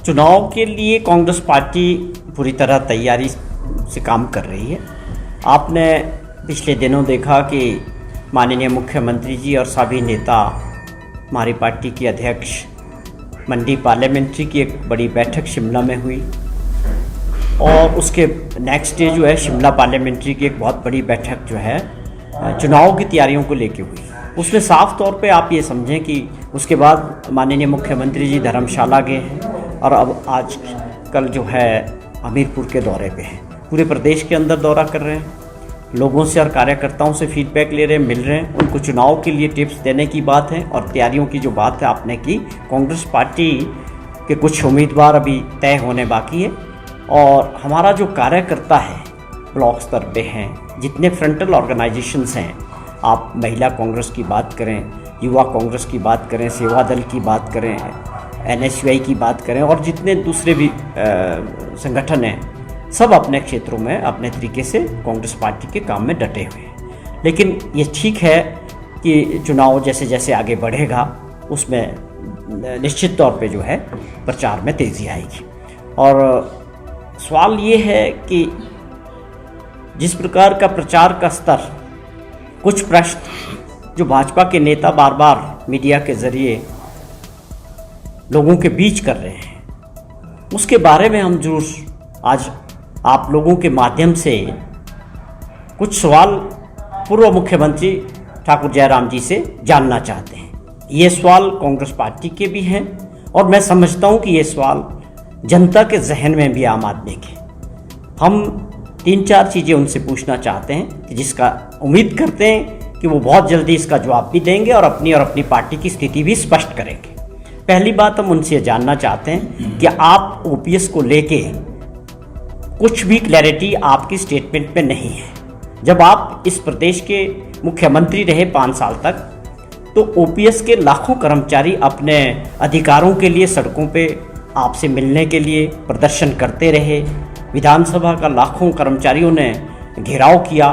चुनाव के लिए कांग्रेस पार्टी पूरी तरह तैयारी से काम कर रही है। आपने पिछले दिनों देखा कि माननीय मुख्यमंत्री जी और सभी नेता, हमारी पार्टी की अध्यक्ष, मंडी पार्लियामेंट्री की एक बड़ी बैठक शिमला में हुई और उसके नेक्स्ट डे जो है शिमला पार्लियामेंट्री की एक बहुत बड़ी बैठक जो है चुनाव की तैयारियों को लेके हुई। उसमें साफ तौर पे आप ये समझें कि उसके बाद माननीय मुख्यमंत्री जी धर्मशाला गए हैं और अब आज कल जो है हमीरपुर के दौरे पे हैं। पूरे प्रदेश के अंदर दौरा कर रहे हैं, लोगों से और कार्यकर्ताओं से फीडबैक ले रहे हैं, मिल रहे हैं, उनको चुनाव के लिए टिप्स देने की बात है। और तैयारियों की जो बात है आपने की, कांग्रेस पार्टी के कुछ उम्मीदवार अभी तय होने बाकी है और हमारा जो कार्यकर्ता है ब्लॉक स्तर पे हैं, जितने फ्रंटल ऑर्गेनाइजेशंस हैं, आप महिला कांग्रेस की बात करें, युवा कांग्रेस की बात करें, सेवा दल की बात करें, NSUI की बात करें और जितने दूसरे भी संगठन हैं, सब अपने क्षेत्रों में अपने तरीके से कांग्रेस पार्टी के काम में डटे हुए हैं। लेकिन ये ठीक है कि चुनाव जैसे जैसे आगे बढ़ेगा उसमें निश्चित तौर पे जो है प्रचार में तेज़ी आएगी। और सवाल ये है कि जिस प्रकार का प्रचार का स्तर, कुछ प्रश्न जो भाजपा के नेता बार बार मीडिया के ज़रिए लोगों के बीच कर रहे हैं, उसके बारे में हम जरूर आज आप लोगों के माध्यम से कुछ सवाल पूर्व मुख्यमंत्री ठाकुर जयराम जी से जानना चाहते हैं। ये सवाल कांग्रेस पार्टी के भी हैं और मैं समझता हूँ कि ये सवाल जनता के जहन में भी आम आदमी के। हम 3-4 चीज़ें उनसे पूछना चाहते हैं कि जिसका उम्मीद करते हैं कि वो बहुत जल्दी इसका जवाब भी देंगे और अपनी पार्टी की स्थिति भी स्पष्ट करेंगे। पहली बात हम उनसे जानना चाहते हैं कि आप OPS को लेके कुछ भी क्लैरिटी आपकी स्टेटमेंट में नहीं है। जब आप इस प्रदेश के मुख्यमंत्री रहे 5 साल तक, तो OPS के लाखों कर्मचारी अपने अधिकारों के लिए सड़कों पे आपसे मिलने के लिए प्रदर्शन करते रहे। विधानसभा का लाखों कर्मचारियों ने घेराव किया,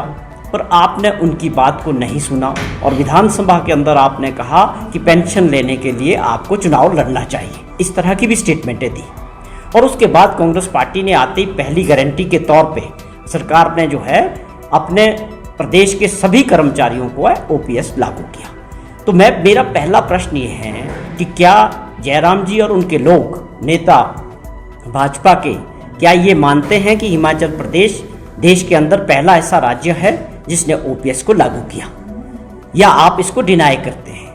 पर आपने उनकी बात को नहीं सुना और विधानसभा के अंदर आपने कहा कि पेंशन लेने के लिए आपको चुनाव लड़ना चाहिए। इस तरह की भी स्टेटमेंटें दी और उसके बाद कांग्रेस पार्टी ने आते ही पहली गारंटी के तौर पे सरकार ने जो है अपने प्रदेश के सभी कर्मचारियों को OPS लागू किया। तो मेरा पहला प्रश्न ये है कि क्या जयराम जी और उनके लोग, नेता भाजपा के, क्या ये मानते हैं कि हिमाचल प्रदेश देश के अंदर पहला ऐसा राज्य है जिसने OPS को लागू किया, या आप इसको डिनाई करते हैं?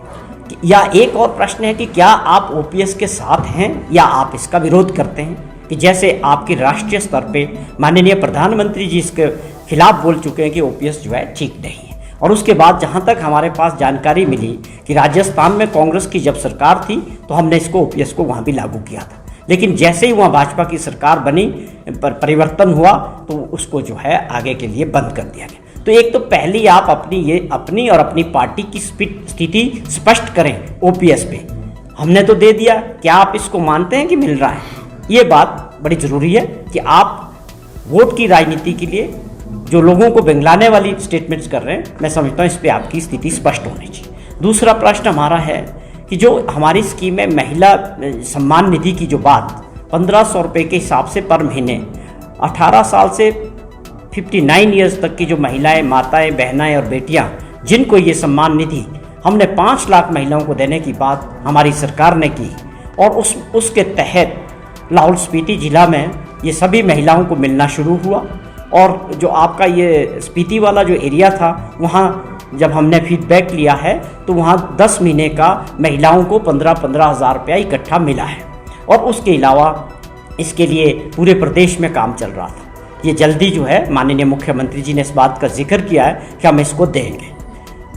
या एक और प्रश्न है कि क्या आप OPS के साथ हैं या आप इसका विरोध करते हैं? कि जैसे आपके राष्ट्रीय स्तर पे माननीय प्रधानमंत्री जी इसके खिलाफ बोल चुके हैं कि OPS जो है ठीक नहीं है। और उसके बाद जहां तक हमारे पास जानकारी मिली कि राजस्थान में कांग्रेस की जब सरकार थी तो हमने इसको OPS को वहाँ भी लागू किया था, लेकिन जैसे ही वहाँ भाजपा की सरकार बनी, परिवर्तन हुआ, तो उसको जो है आगे के लिए बंद कर दिया गया। तो एक तो पहली आप अपनी और अपनी पार्टी की स्थिति स्पष्ट करें OPS पे। हमने तो दे दिया, क्या आप इसको मानते हैं कि मिल रहा है? ये बात बड़ी ज़रूरी है कि आप वोट की राजनीति के लिए जो लोगों को बेंगलाने वाली स्टेटमेंट्स कर रहे हैं, मैं समझता हूँ इस पर आपकी स्थिति स्पष्ट होनी चाहिए। दूसरा प्रश्न हमारा है कि जो हमारी स्कीम है महिला सम्मान निधि की, जो बात 1500 रुपये के हिसाब से पर महीने 18 साल से 59 ईयर्स तक की जो महिलाएं, माताएं, बहनाएं और बेटियां, जिनको ये सम्मान निधि हमने 5 लाख महिलाओं को देने की बात हमारी सरकार ने की और उसके तहत लाहौल स्पीति जिला में ये सभी महिलाओं को मिलना शुरू हुआ। और जो आपका ये स्पीति वाला जो एरिया था, वहाँ जब हमने फीडबैक लिया है तो वहाँ 10 महीने का महिलाओं को 15-15 हज़ार रुपया इकट्ठा मिला है। और उसके अलावा इसके लिए पूरे प्रदेश में काम चल रहा था। ये जल्दी जो है माननीय मुख्यमंत्री जी ने इस बात का जिक्र किया है कि हम इसको देंगे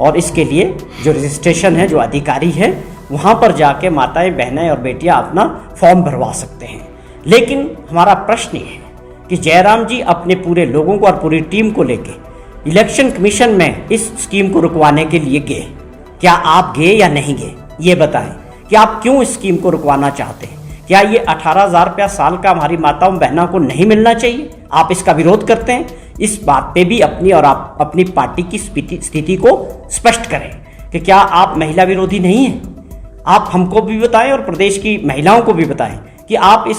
और इसके लिए जो रजिस्ट्रेशन है, जो अधिकारी है, वहाँ पर जाके माताएं, बहनें और बेटियाँ अपना फॉर्म भरवा सकते हैं। लेकिन हमारा प्रश्न ये है कि जयराम जी अपने पूरे लोगों को और पूरी टीम को लेके इलेक्शन कमीशन में इस स्कीम को रुकवाने के लिए गए। क्या आप गए या नहीं गए? ये बताएं कि आप क्यों इस स्कीम को रुकवाना चाहते हैं? क्या ये 18,000 रुपया साल का हमारी माताओं बहनों को नहीं मिलना चाहिए? आप इसका विरोध करते हैं। इस बात पे भी अपनी और आप अपनी पार्टी की स्थिति को स्पष्ट करें कि क्या आप महिला विरोधी नहीं हैं। आप हमको भी बताएं और प्रदेश की महिलाओं को भी बताएं कि आप इस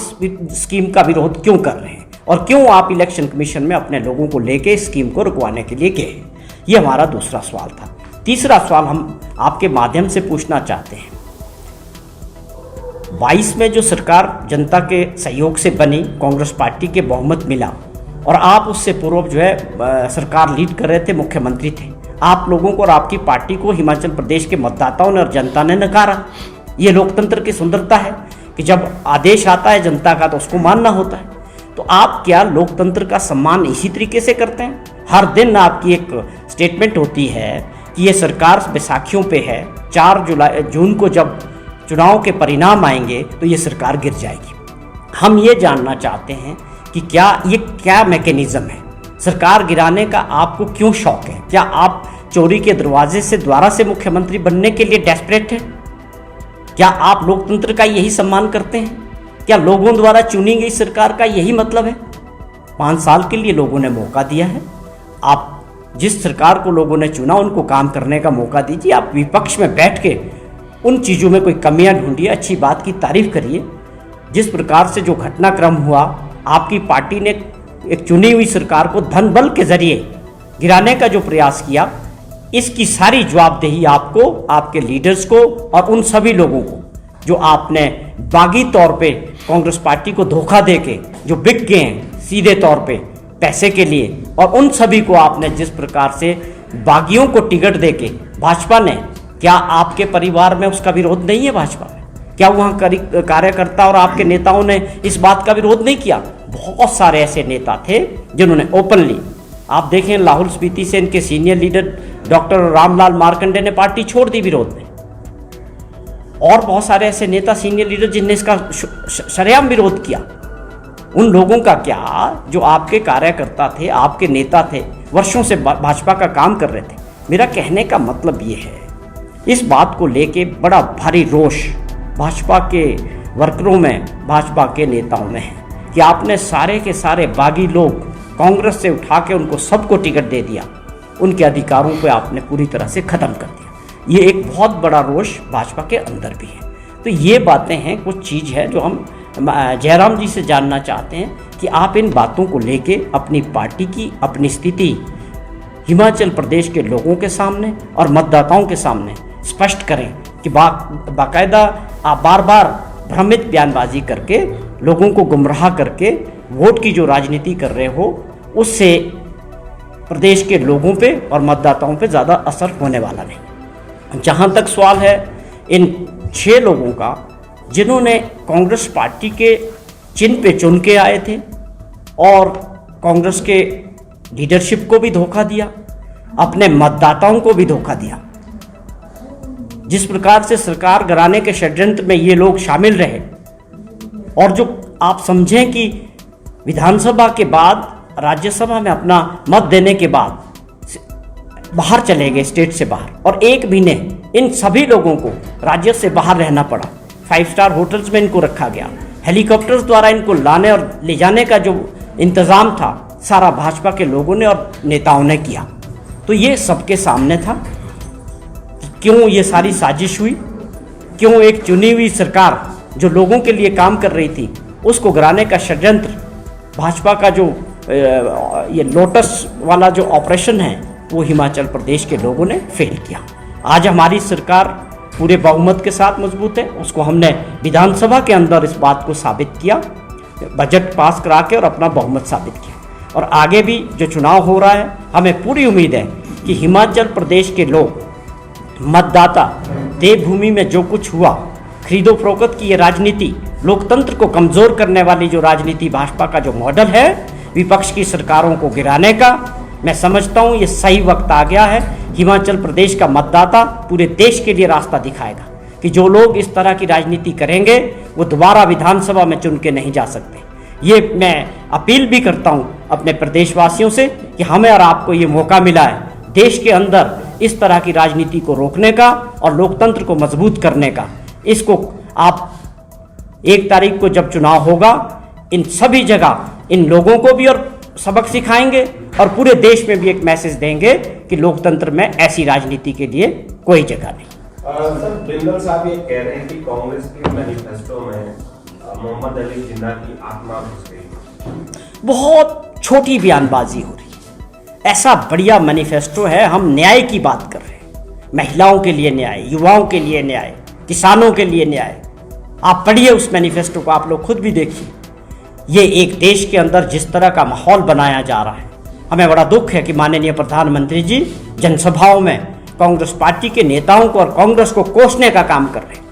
स्कीम का विरोध क्यों कर रहे हैं और क्यों आप इलेक्शन कमीशन में अपने लोगों को लेके इस स्कीम को रुकवाने के लिए गए। ये हमारा दूसरा सवाल था। तीसरा सवाल हम आपके माध्यम से पूछना चाहते हैं, 22 में जो सरकार जनता के सहयोग से बनी, कांग्रेस पार्टी के बहुमत मिला और आप उससे पूर्व जो है सरकार लीड कर रहे थे, मुख्यमंत्री थे। आप लोगों को और आपकी पार्टी को हिमाचल प्रदेश के मतदाताओं ने और जनता ने नकारा। ये लोकतंत्र की सुंदरता है कि जब आदेश आता है जनता का तो उसको मानना होता है। तो आप क्या लोकतंत्र का सम्मान इसी तरीके से करते हैं? हर दिन आपकी एक स्टेटमेंट होती है कि ये सरकार बैसाखियों पे है, 4 जून को जब चुनाव के परिणाम आएंगे तो ये सरकार गिर जाएगी। हम ये जानना चाहते हैं कि क्या मैकेनिज्म है, सरकार गिराने का आपको क्यों शौक है? क्या आप चोरी के दरवाजे से द्वारा से मुख्यमंत्री बनने के लिए डेस्परेट हैं? क्या आप लोकतंत्र का यही सम्मान करते हैं? क्या लोगों द्वारा चुनी गई सरकार का यही मतलब है? 5 साल के लिए लोगों ने मौका दिया है। आप जिस सरकार को लोगों ने चुना उनको काम करने का मौका दीजिए। आप विपक्ष में बैठ के उन चीज़ों में कोई कमियां ढूंढिए, अच्छी बात की तारीफ करिए। जिस प्रकार से जो घटनाक्रम हुआ, आपकी पार्टी ने एक चुनी हुई सरकार को धन बल के जरिए गिराने का जो प्रयास किया, इसकी सारी जवाबदेही आपको, आपके लीडर्स को और उन सभी लोगों को जो आपने बागी तौर पे कांग्रेस पार्टी को धोखा देके जो बिक गए हैं सीधे तौर पे पैसे के लिए, और उन सभी को आपने जिस प्रकार से बागियों को टिकट देके भाजपा ने, क्या आपके परिवार में उसका विरोध नहीं है? भाजपा में क्या वहाँ कार्यकर्ता और आपके नेताओं ने इस बात का विरोध नहीं किया? बहुत सारे ऐसे नेता थे जिन्होंने ओपनली, आप देखें लाहौल स्पीति से इनके senior leader doctor Ramlal Markande ने पार्टी छोड़ दी विरोध में, और बहुत सारे ऐसे नेता सीनियर लीडर जिनने इसका सरेआम विरोध किया। उन लोगों का क्या जो आपके कार्यकर्ता थे, आपके नेता थे, वर्षों से भाजपा का काम कर रहे थे। मेरा कहने का मतलब ये है, इस बात को लेके बड़ा भारी रोष भाजपा के वर्करों में, भाजपा के नेताओं में है कि आपने सारे के सारे बागी लोग कांग्रेस से उठा के उनको सबको टिकट दे दिया, उनके अधिकारों को आपने पूरी तरह से ख़त्म कर दिया। ये एक बहुत बड़ा रोष भाजपा के अंदर भी है। तो ये बातें हैं, कुछ चीज़ है जो हम जयराम जी से जानना चाहते हैं कि आप इन बातों को लेके अपनी पार्टी की अपनी स्थिति हिमाचल प्रदेश के लोगों के सामने और मतदाताओं के सामने स्पष्ट करें कि बाकायदा आप बार बार भ्रमित बयानबाजी करके लोगों को गुमराह करके वोट की जो राजनीति कर रहे हो, उससे प्रदेश के लोगों पे और मतदाताओं पे ज़्यादा असर होने वाला नहीं। जहाँ तक सवाल है इन 6 लोगों का जिन्होंने कांग्रेस पार्टी के चिन्ह पे चुन के आए थे और कांग्रेस के लीडरशिप को भी धोखा दिया, अपने मतदाताओं को भी धोखा दिया, जिस प्रकार से सरकार गिराने के षड्यंत्र में ये लोग शामिल रहे, और जो आप समझें कि विधानसभा के बाद राज्यसभा में अपना मत देने के बाद बाहर चले गए, स्टेट से बाहर, और 1 महीने इन सभी लोगों को राज्य से बाहर रहना पड़ा। 5 स्टार होटल्स में इनको रखा गया, हेलीकॉप्टर्स द्वारा इनको लाने और ले जाने का जो इंतज़ाम था सारा भाजपा के लोगों ने और नेताओं ने किया। तो ये सबके सामने था क्यों ये सारी साजिश हुई, क्यों एक चुनी हुई सरकार जो लोगों के लिए काम कर रही थी उसको गिराने का षड्यंत्र, भाजपा का जो ये लोटस वाला जो ऑपरेशन है वो हिमाचल प्रदेश के लोगों ने फेल किया। आज हमारी सरकार पूरे बहुमत के साथ मजबूत है, उसको हमने विधानसभा के अंदर इस बात को साबित किया, बजट पास करा के और अपना बहुमत साबित किया। और आगे भी जो चुनाव हो रहा है, हमें पूरी उम्मीद है कि हिमाचल प्रदेश के लोग, मतदाता, देवभूमि में जो कुछ हुआ, खरीदो फरोख्त की ये राजनीति, लोकतंत्र को कमज़ोर करने वाली जो राजनीति भाजपा का जो मॉडल है विपक्ष की सरकारों को गिराने का, मैं समझता हूँ ये सही वक्त आ गया है। हिमाचल प्रदेश का मतदाता पूरे देश के लिए रास्ता दिखाएगा कि जो लोग इस तरह की राजनीति करेंगे वो दोबारा विधानसभा में चुन के नहीं जा सकते। ये मैं अपील भी करता हूँ अपने प्रदेशवासियों से कि हमें और आपको ये मौका मिला है देश के अंदर इस तरह की राजनीति को रोकने का और लोकतंत्र को मजबूत करने का। इसको आप 1 तारीख को जब चुनाव होगा, इन सभी जगह इन लोगों को भी और सबक सिखाएंगे और पूरे देश में भी एक मैसेज देंगे कि लोकतंत्र में ऐसी राजनीति के लिए कोई जगह नहीं। सर, बिंदल साहब ये कह रहे हैं कि कांग्रेस के मैनिफेस्टो में मोहम्मद अली जिन्ना की आत्मा घुस गई। बहुत छोटी बयानबाजी हो रही है। ऐसा बढ़िया मैनिफेस्टो है, हम न्याय की बात कर रहे हैं, महिलाओं के लिए न्याय, युवाओं के लिए न्याय, किसानों के लिए न्याय। आप पढ़िए उस मैनिफेस्टो को, आप लोग खुद भी देखिए। ये एक देश के अंदर जिस तरह का माहौल बनाया जा रहा है, हमें बड़ा दुख है कि माननीय प्रधानमंत्री जी जनसभाओं में कांग्रेस पार्टी के नेताओं को और कांग्रेस को कोसने का काम कर रहे हैं।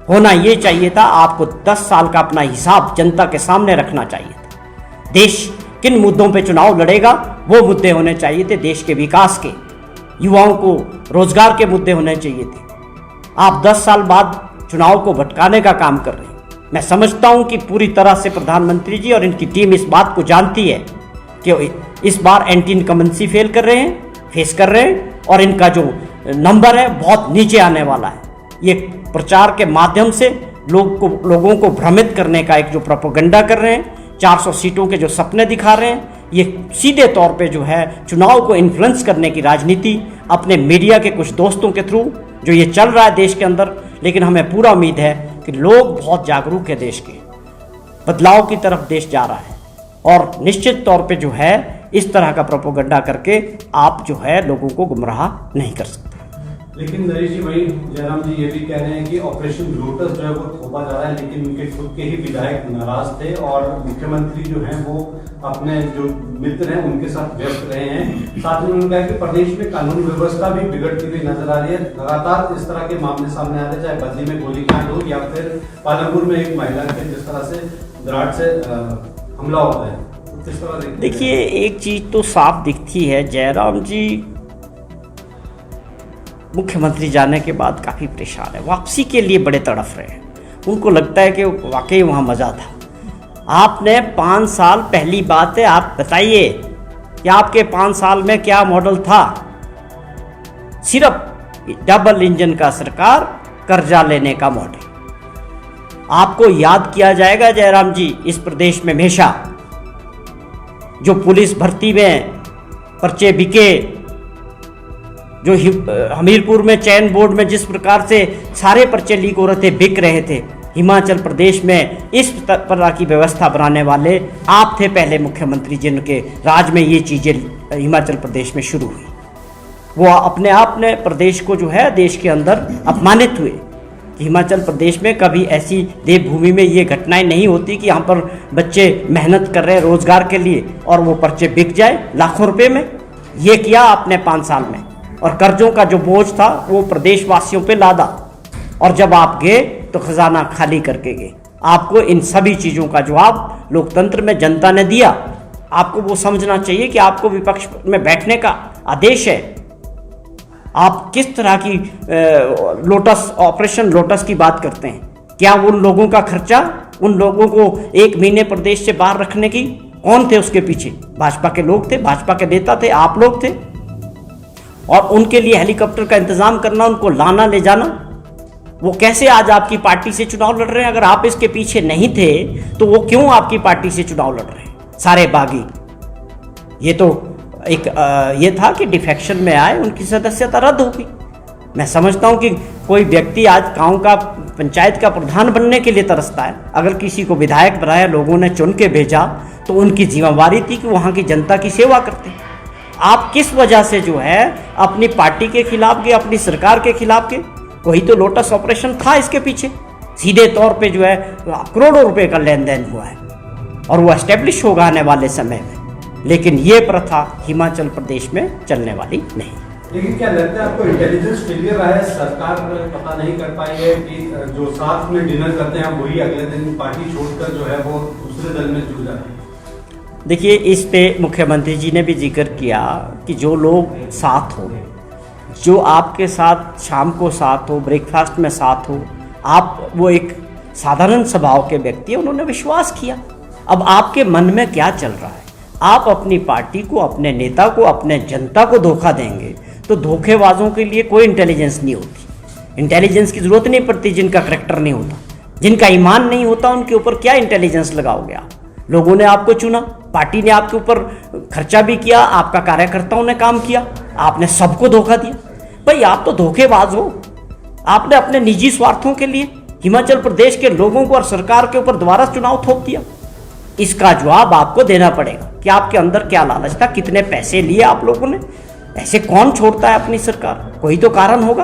होना ये चाहिए था, आपको 10 साल का अपना हिसाब जनता के सामने रखना चाहिए था। देश किन मुद्दों पे चुनाव लड़ेगा, वो मुद्दे होने चाहिए थे देश के विकास के, युवाओं को रोजगार के मुद्दे होने चाहिए थे। आप 10 साल बाद चुनाव को भटकाने का काम कर रहे हैं। मैं समझता हूं कि पूरी तरह से प्रधानमंत्री जी और इनकी टीम इस बात को जानती है कि इस बार एंटी इनकम्बेंसी फेस कर रहे हैं और इनका जो नंबर है बहुत नीचे आने वाला है। ये प्रचार के माध्यम से लोगों को भ्रमित करने का एक जो प्रोपेगेंडा कर रहे हैं, 400 सीटों के जो सपने दिखा रहे हैं, ये सीधे तौर पे जो है चुनाव को इन्फ्लुएंस करने की राजनीति अपने मीडिया के कुछ दोस्तों के थ्रू जो ये चल रहा है देश के अंदर। लेकिन हमें पूरा उम्मीद है कि लोग बहुत जागरूक है, देश के बदलाव की तरफ देश जा रहा है और निश्चित तौर पे जो है इस तरह का प्रोपेगेंडा करके आप जो है लोगों को गुमराह नहीं कर सकते। लेकिन नरेश जी, वही जयराम जी ये भी कह रहे हैं कि ऑपरेशन लोटस जो है वो थोपा जा रहा है, लेकिन उनके खुद के ही विधायक नाराज थे और मुख्यमंत्री जो हैं वो अपने जो मित्र हैं उनके साथ व्यस्त रहे हैं। साथ में उन्होंने कहा कि प्रदेश में कानून व्यवस्था भी बिगड़ती हुई नजर आ रही है। लगातार इस तरह के मामले सामने आ रहे हैं, चाहे बद्दी में गोलीकांड हो या फिर पालमपुर में एक महिला के जिस तरह से दराड़ से हमला होता है। देखिए, एक चीज तो साफ दिखती है, जयराम जी मुख्यमंत्री जाने के बाद काफ़ी परेशान है, वापसी के लिए बड़े तड़फ रहे हैं। उनको लगता है कि वाकई वहाँ मज़ा था। आपने 5 साल, पहली बात है आप बताइए कि आपके 5 साल में क्या मॉडल था? सिर्फ डबल इंजन का सरकार, कर्जा लेने का मॉडल। आपको याद किया जाएगा जयराम जी इस प्रदेश में हमेशा, जो पुलिस भर्ती में पर्चे बिके, जो हमीरपुर में चयन बोर्ड में जिस प्रकार से सारे पर्चे लीक हो रहे थे, बिक रहे थे, हिमाचल प्रदेश में इस तरह की व्यवस्था बनाने वाले आप थे पहले मुख्यमंत्री जिनके राज में ये चीज़ें हिमाचल प्रदेश में शुरू हुई। वो अपने आप ने प्रदेश को जो है देश के अंदर अपमानित हुए कि हिमाचल प्रदेश में कभी ऐसी देवभूमि में ये घटनाएं नहीं होती कि यहाँ पर बच्चे मेहनत कर रहे हैं रोजगार के लिए और वो पर्चे बिक जाए लाखों रुपए में। ये किया आपने 5 साल में, और कर्जों का जो बोझ था वो प्रदेशवासियों पे लादा, और जब आप गए तो खजाना खाली करके गए। आपको इन सभी चीज़ों का जवाब लोकतंत्र में जनता ने दिया। आपको वो समझना चाहिए कि आपको विपक्ष में बैठने का आदेश है। आप किस तरह की लोटस, ऑपरेशन लोटस की बात करते हैं? क्या उन लोगों का खर्चा, उन लोगों को 1 महीने प्रदेश से बाहर रखने की कौन थे उसके पीछे? भाजपा के लोग थे, भाजपा के नेता थे, आप लोग थे। और उनके लिए हेलीकॉप्टर का इंतजाम करना, उनको लाना ले जाना, वो कैसे आज आपकी पार्टी से चुनाव लड़ रहे हैं? अगर आप इसके पीछे नहीं थे तो वो क्यों आपकी पार्टी से चुनाव लड़ रहे हैं? सारे बागी। ये तो एक ये था कि डिफेक्शन में आए, उनकी सदस्यता रद्द होगी। मैं समझता हूं कि कोई व्यक्ति आज गांव का, पंचायत का प्रधान बनने के लिए तरसता है। अगर किसी को विधायक बनाया, लोगों ने चुन के भेजा, तो उनकी जिम्मेवारी थी कि वहां की जनता की सेवा करते। आप किस वजह से जो है अपनी पार्टी के खिलाफ गए, अपनी सरकार के खिलाफ गए? वही तो लोटस ऑपरेशन था इसके पीछे। सीधे तौर पे जो है करोड़ों रुपए का लेन देन हुआ है और वो एस्टेब्लिश होगा आने वाले समय में। लेकिन ये प्रथा हिमाचल प्रदेश में चलने वाली नहीं। लेकिन क्या लगता है आपको, इंटेलिजेंस फेलियर रहा है? सरकार पता नहीं कर पाई है कि जो साथ में डिनर करते हैं वही अगले दिन पार्टी छोड़कर जो है वो दूसरे दल में जुड़ जाते हैं। देखिए, इस पे मुख्यमंत्री जी ने भी जिक्र किया कि जो लोग साथ हो, जो आपके साथ शाम को साथ हो, ब्रेकफास्ट में साथ हो, आप वो एक साधारण स्वभाव के व्यक्ति, उन्होंने विश्वास किया। अब आपके मन में क्या चल रहा है? आप अपनी पार्टी को, अपने नेता को, अपने जनता को धोखा देंगे तो धोखेबाजों के लिए कोई इंटेलिजेंस नहीं होती। इंटेलिजेंस की जरूरत नहीं पड़ती जिनका करैक्टर नहीं होता, जिनका ईमान नहीं होता, उनके ऊपर क्या इंटेलिजेंस लगाओगे आप? लोगों ने आपको चुना, पार्टी ने आपके ऊपर खर्चा भी किया, आपका कार्यकर्ताओं ने काम किया, आपने सबको धोखा दिया। भाई आप तो धोखेबाज हो। आपने अपने निजी स्वार्थों के लिए हिमाचल प्रदेश के लोगों को और सरकार के ऊपर दोबारा चुनाव थोप दिया। इसका जवाब आपको देना पड़ेगा कि आपके अंदर क्या लालच था, कितने पैसे लिए आप लोगों ने। ऐसे कौन छोड़ता है अपनी सरकार, कोई तो कारण होगा।